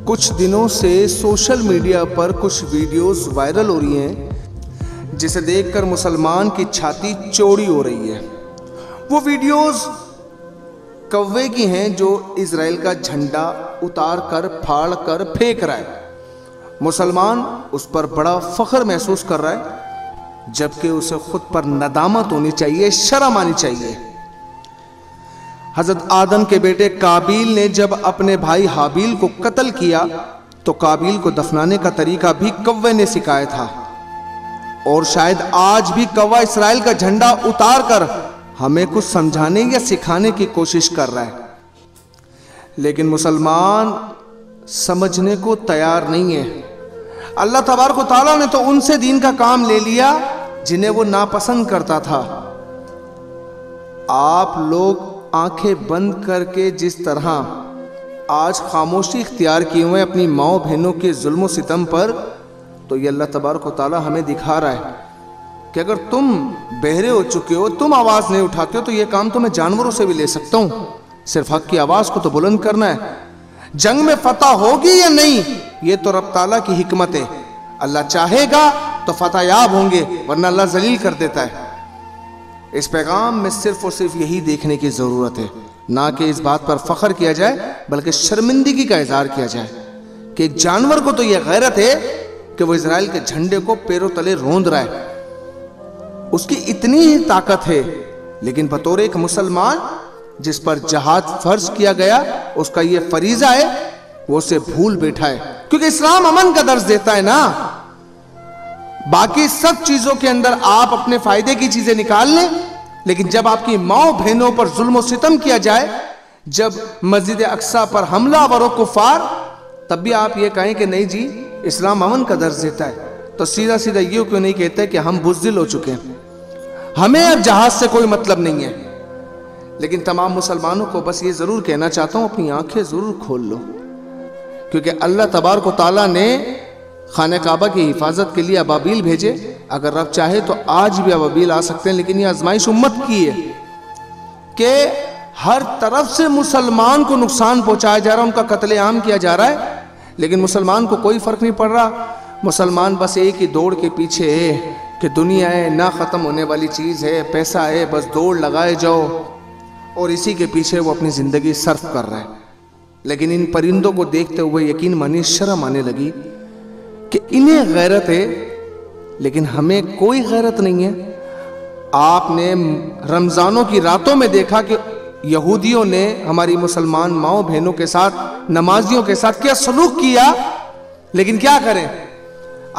کچھ دنوں سے سوشل میڈیا پر کچھ ویڈیوز وائرل ہو رہی ہیں جسے دیکھ کر مسلمان کی چھاتی چوڑی ہو رہی ہے۔ وہ ویڈیوز کوے کی ہیں جو اسرائیل کا جھنڈا اتار کر پھاڑ کر پھینک رہا ہے۔ مسلمان اس پر بڑا فخر محسوس کر رہا ہے، جبکہ اسے خود پر ندامت ہونی چاہیے، شرم آنی چاہیے۔ حضرت آدم کے بیٹے قابیل نے جب اپنے بھائی حابیل کو قتل کیا تو قابیل کو دفنانے کا طریقہ بھی کوے نے سکھایا تھا، اور شاید آج بھی کوہ اسرائیل کا جھنڈا اتار کر ہمیں کچھ سمجھانے یا سکھانے کی کوشش کر رہا ہے، لیکن مسلمان سمجھنے کو تیار نہیں ہے۔ اللہ تبارک و تعالیٰ نے تو ان سے دین کا کام لے لیا جنہیں وہ ناپسند کرتا تھا۔ آپ لوگ آنکھیں بند کر کے جس طرح آج خاموشی اختیار کیے ہوئے اپنی ماؤں بہنوں کے ظلم و ستم پر، تو یہ اللہ تبارک و تعالیٰ ہمیں دکھا رہا ہے کہ اگر تم بہرے ہو چکے ہو، تم آواز نہیں اٹھاتے ہو، تو یہ کام تو میں جانوروں سے بھی لے سکتا ہوں۔ صرف حق کی آواز کو تو بلند کرنا ہے۔ جنگ میں فتح ہوگی یا نہیں، یہ تو رب تعالیٰ کی حکمت ہے۔ اللہ چاہے گا تو فتح یاب ہوں گے، ورنہ اللہ ذلیل کر دیتا ہے۔ اس پیغام میں صرف اور صرف یہی دیکھنے کی ضرورت ہے، نہ کہ اس بات پر فخر کیا جائے بلکہ شرمندگی کا اظہار کیا جائے کہ ایک جانور کو تو یہ غیرت ہے کہ وہ اسرائیل کے جھنڈے کو پیروں تلے روند رہا ہے۔ اس کی اتنی ہی طاقت ہے، لیکن بطور ایک مسلمان جس پر جہاد فرض کیا گیا، اس کا یہ فریضہ ہے، وہ اسے بھول بیٹھا ہے، کیونکہ اسلام امن کا درس دیتا ہے نا۔ باقی سب چیزوں کے اندر آپ اپنے فائدے کی چیزیں نکال لیں، لیکن جب آپ کی ماؤں بہنوں پر ظلم و ستم کیا جائے، جب مسجد اقصیٰ پر حملہ آور کفار، تب بھی آپ یہ کہیں کہ نہیں جی اسلام امن کا درس دیتا ہے، تو سیدھا سیدھا یہ کیوں نہیں کہتے کہ ہم بزدل ہو چکے ہیں، ہمیں اب جہاد سے کوئی مطلب نہیں ہے۔ لیکن تمام مسلمانوں کو بس یہ ضرور کہنا چاہتا ہوں، اپنی آنکھیں ضرور کھول لو، کیونکہ اللہ تبارک و تعالیٰ نے خانہ کعبہ کی حفاظت کے لیے ابابیل بھیجے۔ اگر رب چاہے تو آج بھی ابابیل آ سکتے ہیں، لیکن یہ آزمائش امت کی ہے کہ ہر طرف سے مسلمان کو نقصان پہنچایا جا رہا ہے، ان کا قتل عام کیا جا رہا ہے، لیکن مسلمان کو کوئی فرق نہیں پڑ رہا۔ مسلمان بس ایک ہی دوڑ کے پیچھے ہے کہ دنیا ہے، نہ ختم ہونے والی چیز ہے، پیسہ ہے، بس دوڑ لگائے جاؤ، اور اسی کے پیچھے وہ اپنی زندگی صرف کر رہا ہے۔ لیکن ان پرندوں کو دیکھتے ہوئے یقین مانی شرم آنے لگی کہ انہیں غیرت ہے لیکن ہمیں کوئی غیرت نہیں ہے۔ آپ نے رمضانوں کی راتوں میں دیکھا کہ یہودیوں نے ہماری مسلمان ماؤں بہنوں کے ساتھ، نمازیوں کے ساتھ کیا سلوک کیا، لیکن کیا کریں،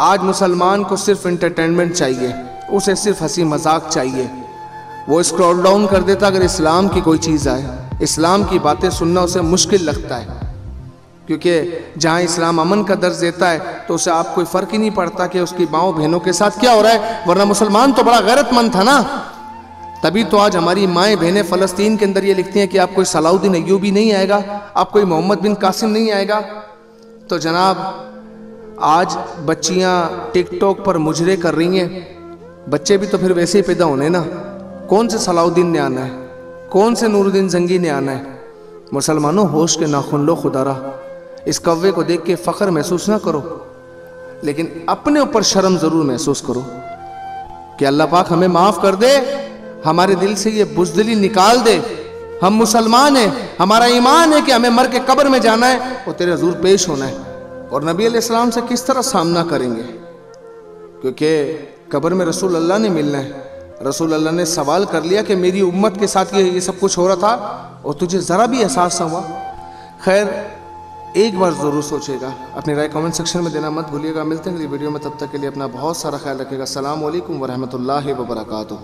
آج مسلمان کو صرف انٹرٹینمنٹ چاہیے، اسے صرف ہنسی مذاق چاہیے۔ وہ اسکرول ڈاؤن کر دیتا اگر اسلام کی کوئی چیز آئے، اسلام کی باتیں سننا اسے مشکل لگتا ہے، کیونکہ جہاں اسلام امن کا درس دیتا ہے تو اسے آپ کوئی فرق ہی نہیں پڑتا کہ اس کی ماؤں بہنوں کے ساتھ کیا ہو رہا ہے، ورنہ مسلمان تو بڑا غیرت مند تھا نا۔ تبھی تو آج ہماری مائیں بہنیں فلسطین کے اندر یہ لکھتی ہیں کہ آپ کوئی صلاح الدین ایوبی نہیں آئے گا، آپ کوئی محمد بن قاسم نہیں آئے گا۔ تو جناب آج بچیاں ٹک ٹاک پر مجرے کر رہی ہیں، بچے بھی تو پھر ویسے ہی پیدا ہونے نا، کون سے صلاح الدین نے آنا ہے، کون سے نور الدین زنگی نے آنا ہے۔ مسلمانوں ہوش کے ناخن لو، خدا را اس کوے کو دیکھ کے فخر محسوس نہ کرو، لیکن اپنے اوپر شرم ضرور محسوس کرو کہ اللہ پاک ہمیں معاف کر دے، ہمارے دل سے یہ بزدلی نکال دے۔ ہم مسلمان ہیں، ہمارا ایمان ہے کہ ہمیں مر کے قبر میں جانا ہے اور تیرے حضور پیش ہونا ہے، اور نبی علیہ السلام سے کس طرح سامنا کریں گے، کیونکہ قبر میں رسول اللہ نے ملنا ہے۔ رسول اللہ نے سوال کر لیا کہ میری امت کے ساتھ یہ سب کچھ ہو رہا تھا اور تجھے ذرا بھی احساس نہ ہوا۔ خیر ایک بار ضرور سوچے گا، اپنی رائے کامنٹ سیکشن میں دینا مت بھولیے گا۔ ملتے ہیں اگلی ویڈیو میں، تب تک کے لیے اپنا بہت سارا خیال رکھے گا۔ السلام علیکم ورحمۃ اللہ وبرکاتہ۔